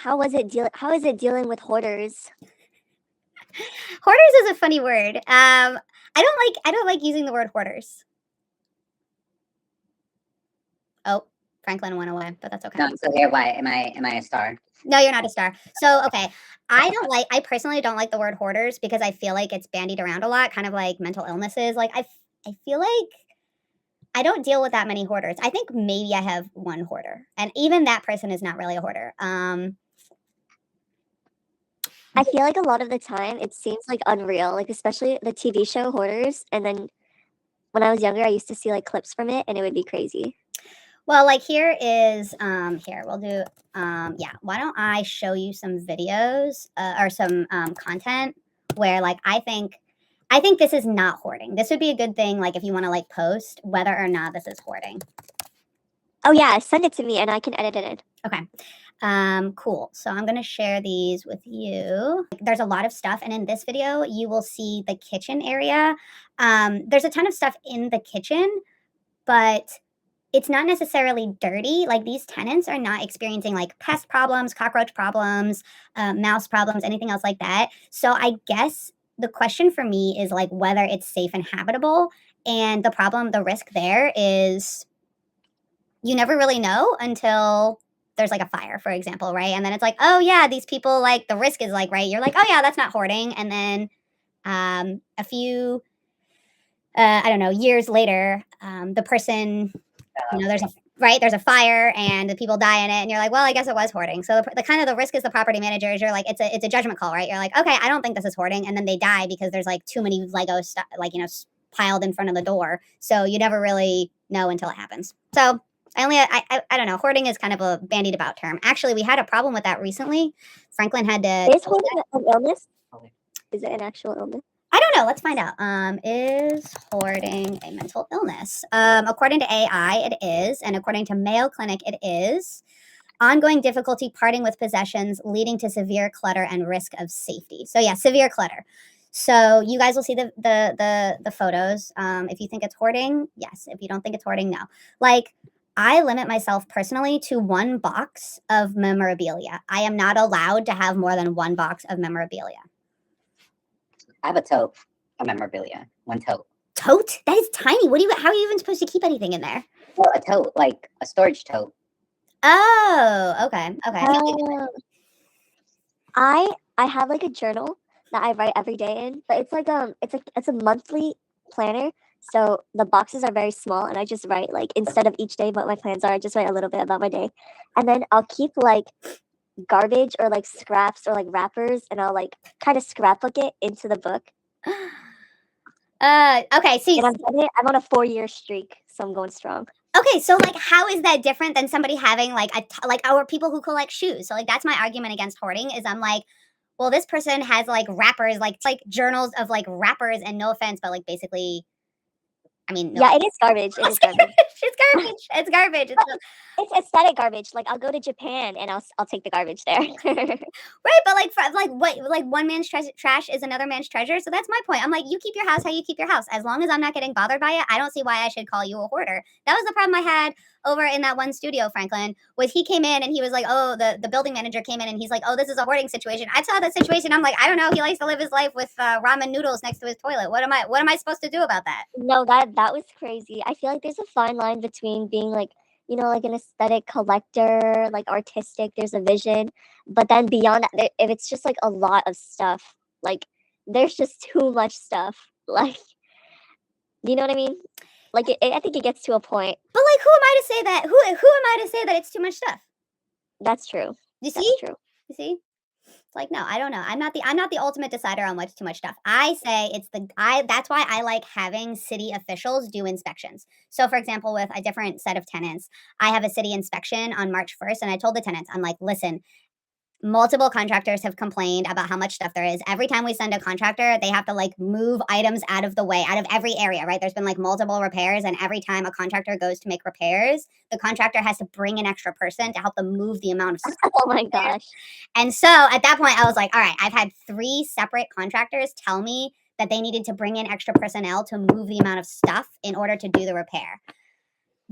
how is it dealing with hoarders? Hoarders is a funny word. I don't like using the word hoarders. Oh, Franklin went away, but that's okay. No, I'm still here. Why? Am I a star? No, you're not a star. So, okay. I personally don't like the word hoarders because I feel like it's bandied around a lot, kind of like mental illnesses. Like, I feel like I don't deal with that many hoarders. I think maybe I have one hoarder, and even that person is not really a hoarder. I feel like a lot of the time it seems like unreal, like especially the TV show Hoarders. And then when I was younger, I used to see like clips from it, and it would be crazy. Well, like here is here we'll do yeah. Why don't I show you some videos or some content where like I think this is not hoarding. This would be a good thing, like if you want to like post whether or not this is hoarding. Oh yeah, send it to me and I can edit it in. Okay. Cool. So I'm going to share these with you. There's a lot of stuff. And in this video, you will see the kitchen area. There's a ton of stuff in the kitchen, but it's not necessarily dirty. Like these tenants are not experiencing like pest problems, cockroach problems, mouse problems, anything else like that. So I guess the question for me is like whether it's safe and habitable. And the risk there is you never really know until there's like a fire, for example, right? And then it's like, oh yeah, these people, like the risk is like, right, you're like, oh yeah, that's not hoarding. And then a few I don't know, years later, the person, there's a fire and the people die in it, and you're like, well, I guess it was hoarding. So the kind of the risk is the property managers. You're like, it's a judgment call, right? You're like, okay, I don't think this is hoarding, and then they die because there's like too many Lego stuff, like piled in front of the door. So you never really know until it happens. So I don't know. Hoarding is kind of a bandied about term. Actually, we had a problem with that recently. Franklin had to. Is hoarding an illness? Is it an actual illness? I don't know. Let's find out. Is hoarding a mental illness? According to AI, it is. And according to Mayo Clinic, it is. Ongoing difficulty parting with possessions leading to severe clutter and risk of safety. So yeah, severe clutter. So you guys will see the photos. If you think it's hoarding, yes. If you don't think it's hoarding, no. Like, I limit myself personally to one box of memorabilia. I am not allowed to have more than one box of memorabilia. I have a tote of memorabilia. One tote. Tote? That is tiny. How are you even supposed to keep anything in there? Well, a tote, like a storage tote. Oh, okay. I have like a journal that I write every day in, but it's like it's a monthly planner. So the boxes are very small, and I just write like instead of each day what my plans are, I just write a little bit about my day, and then I'll keep like garbage or like scraps or like wrappers, and I'll like kind of scrapbook it into the book. Okay. See, and I'm on a 4-year streak, so I'm going strong. Okay, so like, how is that different than somebody having like our people who collect shoes? So like, that's my argument against hoarding. Is I'm like, well, this person has like wrappers, like journals of like wrappers, and no offense, but like basically. I mean, yeah, it is garbage. It is garbage. It's garbage. It's garbage. It's aesthetic garbage. Like I'll go to Japan and I'll take the garbage there. Right, but like one man's trash is another man's treasure. So that's my point. I'm like, you keep your house how you keep your house. As long as I'm not getting bothered by it, I don't see why I should call you a hoarder. That was the problem I had over in that one studio, Franklin, was he came in and he was like, oh, the building manager came in and he's like, oh, this is a hoarding situation. I saw that situation. I'm like, I don't know. He likes to live his life with ramen noodles next to his toilet. What am I supposed to do about that? No, that was crazy. I feel like there's a fine line between being like, like an aesthetic collector, like artistic, there's a vision. But then beyond that, if it's just like a lot of stuff, like there's just too much stuff. Like, you know what I mean? Like, I think it gets to a point. But like, who am I to say that? Who am I to say that it's too much stuff? That's true. You see? That's true. You see? It's like, no, I don't know. I'm not the ultimate decider on what's too much stuff. I say that's why I like having city officials do inspections. So for example, with a different set of tenants, I have a city inspection on March 1st, and I told the tenants, I'm like, listen, multiple contractors have complained about how much stuff there is. Every time we send a contractor, they have to like move items out of the way, out of every area, right? There's been like multiple repairs, and every time a contractor goes to make repairs, the contractor has to bring an extra person to help them move the amount of stuff. Oh my gosh. And so at that point, I was like, all right, I've had 3 separate contractors tell me that they needed to bring in extra personnel to move the amount of stuff in order to do the repair.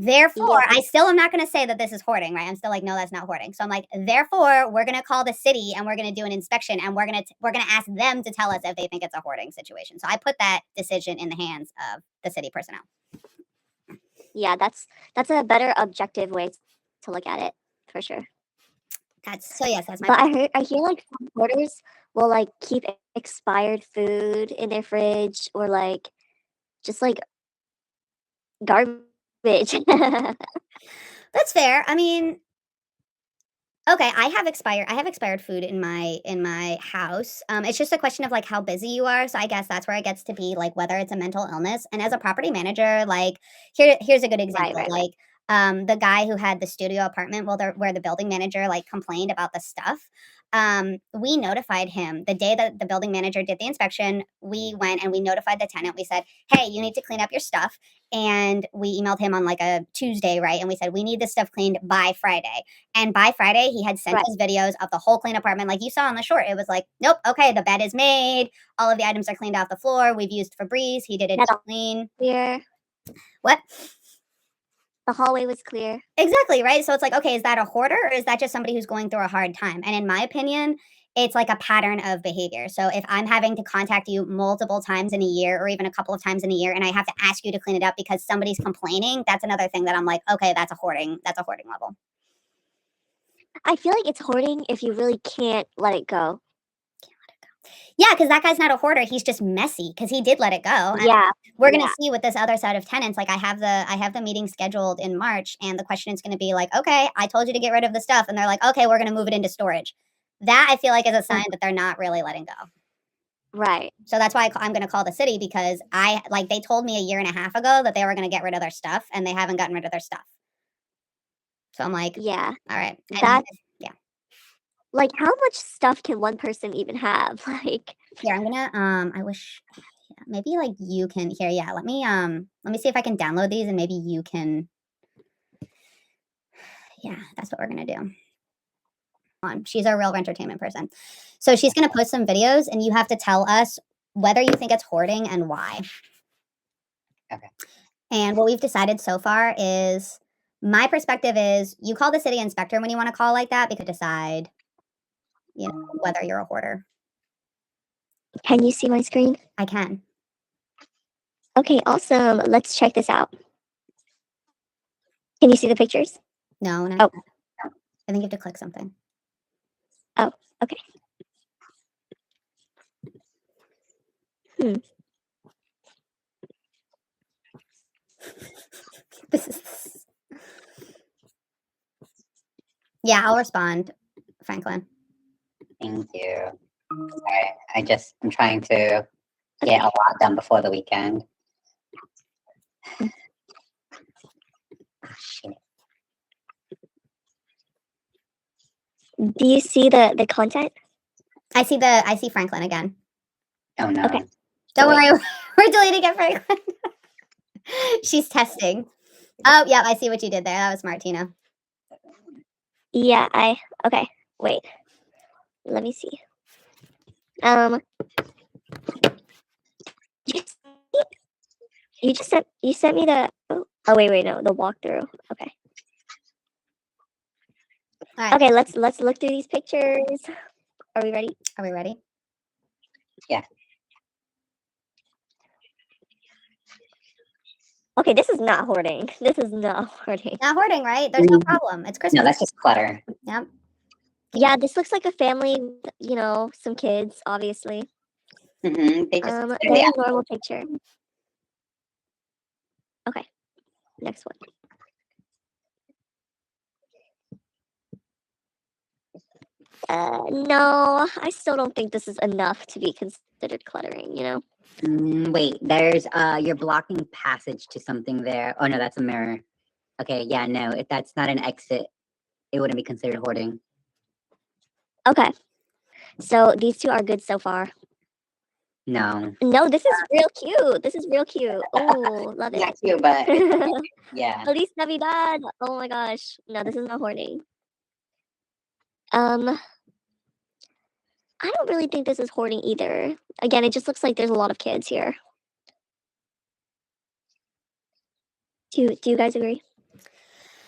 Therefore, Yeah. I still am not going to say that this is hoarding, right? I'm still like, no, that's not hoarding. So I'm like, therefore, we're going to call the city and we're going to do an inspection and we're going to ask them to tell us if they think it's a hoarding situation. So I put that decision in the hands of the city personnel. Yeah, that's a better objective way to look at it, for sure. That's yes, that's my. But I hear like some hoarders will like keep expired food in their fridge or like just like garbage. That's fair. I mean, okay, I have expired food in my house. It's just a question of like how busy you are. So I guess that's where it gets to be like whether it's a mental illness. And as a property manager, like here's a good example. Right. Like the guy who had the studio apartment, where the building manager like complained about the stuff. We notified him the day that the building manager did the inspection. We went and we notified the tenant. We said, "Hey, you need to clean up your stuff." And we emailed him on like a Tuesday, right? And we said, "We need this stuff cleaned by Friday." And by Friday, he had sent us videos of the whole clean apartment. Like you saw on the short, it was like, nope, okay, the bed is made. All of the items are cleaned off the floor. We've used Febreze. He did it clean. Clear. What? The hallway was clear. Exactly, right? So it's like, okay, is that a hoarder or is that just somebody who's going through a hard time? And in my opinion, it's like a pattern of behavior. So if I'm having to contact you multiple times in a year or even a couple of times in a year and I have to ask you to clean it up because somebody's complaining, that's another thing that I'm like, okay, that's a hoarding level. I feel like it's hoarding if you really can't let it go. Yeah, because that guy's not a hoarder. He's just messy because he did let it go. And Yeah. we're gonna see with this other set of tenants. Like I have the meeting scheduled in March, and the question is gonna be like, okay, I told you to get rid of the stuff, and they're like, okay, we're gonna move it into storage. That I feel like is a sign that they're not really letting go. Right. So that's why I'm gonna call the city because they told me a year and a half ago that they were gonna get rid of their stuff, and they haven't gotten rid of their stuff. So I'm like, yeah, all right, that's like how much stuff can one person even have? Like here, I'm gonna I wish maybe like you can here, yeah. Let me see if I can download these and maybe you can. Yeah, that's what we're gonna do. She's our RealREntertainment person. So she's gonna post some videos and you have to tell us whether you think it's hoarding and why. Okay. And what we've decided so far is my perspective is you call the city inspector when you want to call like that because decide whether you're a hoarder. can you see my screen? I can. Okay, awesome. Let's check this out. Can you see the pictures? No, Oh. I think you have to click something. Oh, okay. This is yeah, I'll respond, Franklin. Thank you. Sorry, I'm trying to get a lot done before the weekend. Shit. Do you see the content? I see Franklin again. Oh no. Okay. Don't worry, we're deleting it, Franklin. She's testing. Oh, yeah, I see what you did there. That was smart, Tina. Yeah, okay. Wait. Let me see. You sent me the oh wait, no, the walkthrough. Okay. All right. Okay, let's look through these pictures. Are we ready? Are we ready? Yeah. Okay, this is not hoarding. This is not hoarding. Not hoarding, right? There's no problem. It's Christmas. No, that's just clutter. Yep. Yeah, this looks like a family, some kids, obviously. Mm-hmm. They just very normal picture. Okay, next one. No, I still don't think this is enough to be considered cluttering, Wait, there's you're blocking passage to something there. Oh no, that's a mirror. Okay, yeah, no, if that's not an exit, it wouldn't be considered hoarding. Okay, so these two are good so far. No, this is real cute. This is real cute. Oh, love it. not cute, but yeah. Feliz Navidad. Oh my gosh. No, this is not hoarding. I don't really think this is hoarding either. Again, it just looks like there's a lot of kids here. Do you guys agree?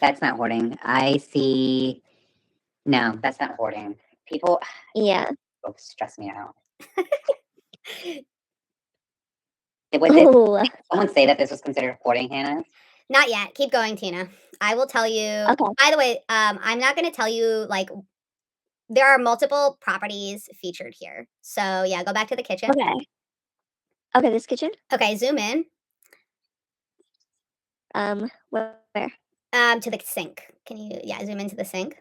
That's not hoarding. I see. No, that's not hoarding. People Yeah. stress me out. Was it? Oh, Did someone say that this was considered hoarding, Hannah? Not yet. Keep going, Tina. I will tell you. okay. By the way, I'm not going to tell you like there are multiple properties featured here. So yeah, go back to the kitchen. Okay. Okay, this kitchen. Okay, zoom in Where? to the sink. Can you zoom into the sink?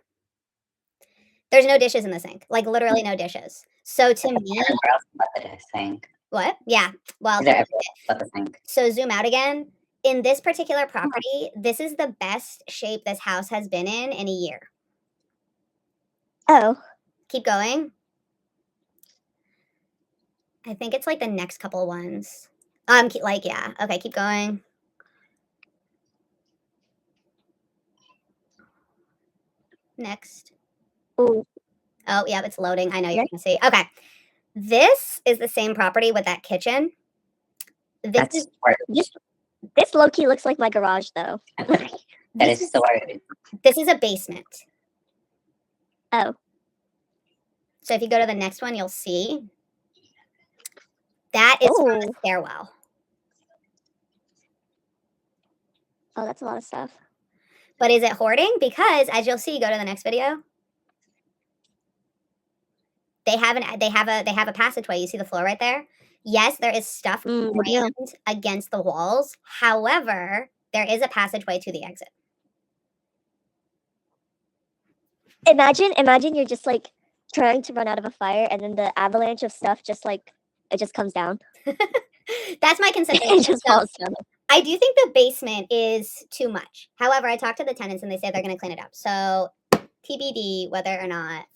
There's no dishes in the sink. Like literally no dishes. So to me, Everywhere else but the sink. what? Yeah. Well, Is there everywhere else but the sink? so zoom out again. In this particular property, this is the best shape this house has been in a year. Oh, Keep going. I think it's like the next couple ones. Like yeah. Okay, keep going. Next. ooh, Oh, yeah, it's loading. I know you Yeah. can see. Okay. This is the same property with that kitchen. This That's is this this low key looks like my garage though. that this is storage. this is a basement. Oh, So if you go to the next one, you'll see that is from a oh, stairwell. oh, that's a lot of stuff. But is it hoarding? Because as you'll see, go to the next video. They have a passageway. You see the floor right there? Yes, there is stuff Yeah. rammed against the walls. However, there is a passageway to the exit. Imagine you're just like trying to run out of a fire, and then the avalanche of stuff just like it just comes down. That's my It consideration. just So falls down. I do think the basement is too much. However, I talked to the tenants and they say they're going to clean it up. So TBD whether or not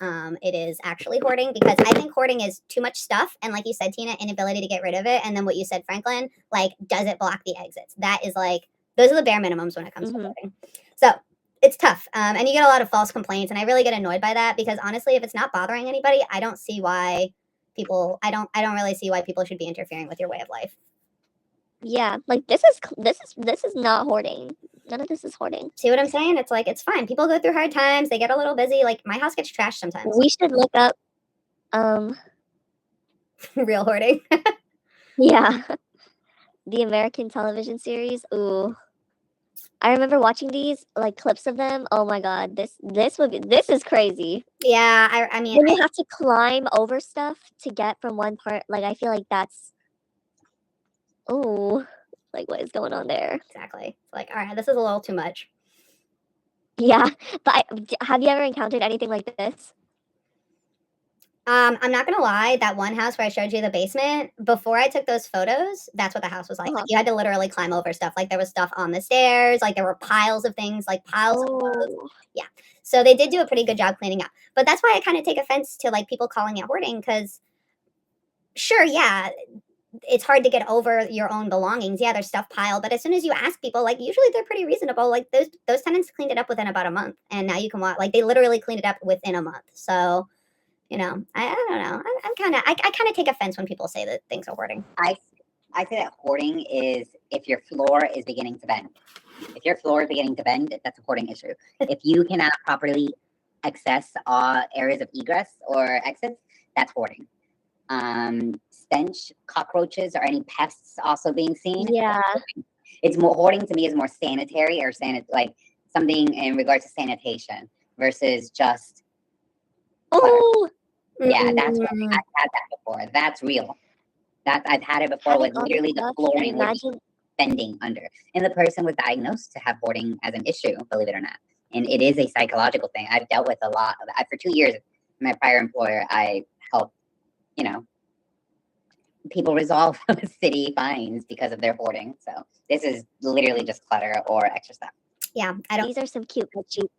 it is actually hoarding, because I think hoarding is too much stuff. And like you said, Tina, inability to get rid of it. And then what you said, Franklin, like, does it block the exits? That is like, those are the bare minimums when it comes to hoarding. So it's tough. And you get a lot of false complaints. And I really get annoyed by that because honestly, if it's not bothering anybody, I don't see why I don't really see why people should be interfering with your way of life. Yeah, like this is not hoarding. None of this is hoarding. See what I'm saying? It's like, it's fine. People go through hard times. They get a little busy. Like my house gets trashed sometimes. We should look up Real hoarding. yeah. The American television series. Ooh. I remember watching these like clips of them. Oh my god, this is crazy. Yeah, I mean, When you have to climb over stuff to get from one part, like I feel like that's oh, like what is going on there? exactly. It's like, all right, this is a little too much. Yeah, but have you ever encountered anything like this? I'm not gonna lie, that one house where I showed you the basement, before I took those photos, that's what the house was like. Like you had to literally climb over stuff. Like there was stuff on the stairs, like there were piles of things, like piles of clothes. Oh, Yeah. So they did do a pretty good job cleaning up. But that's why I kind of take offense to like people calling it hoarding, because sure, yeah, it's hard to get over your own belongings. Yeah, there's stuff piled, but as soon as you ask people, like usually they're pretty reasonable. Like those tenants cleaned it up within about a month, and now you can walk. Like they literally cleaned it up within a month. So, you know, I don't know. I kind of take offense when people say that things are hoarding. I say that hoarding is if your floor is beginning to bend. If your floor is beginning to bend, that's a hoarding issue. If you cannot properly access all areas of egress or exits, that's hoarding. Stench, cockroaches, or any pests also being seen. yeah. It's more hoarding to me is more sanitary or like something in regards to sanitation versus just Oh, yeah, that's what I've had that before. That's real. That I've had it before with having all this literally the stuff, flooring would be imagine. bending under. And the person was diagnosed to have hoarding as an issue, believe it or not. And it is a psychological thing. I've dealt with a lot of that. For 2 years, my prior employer, I helped, you know, people resolve city fines because of their hoarding. So this is literally just clutter or extra stuff. Yeah, These are some cute bed sheets.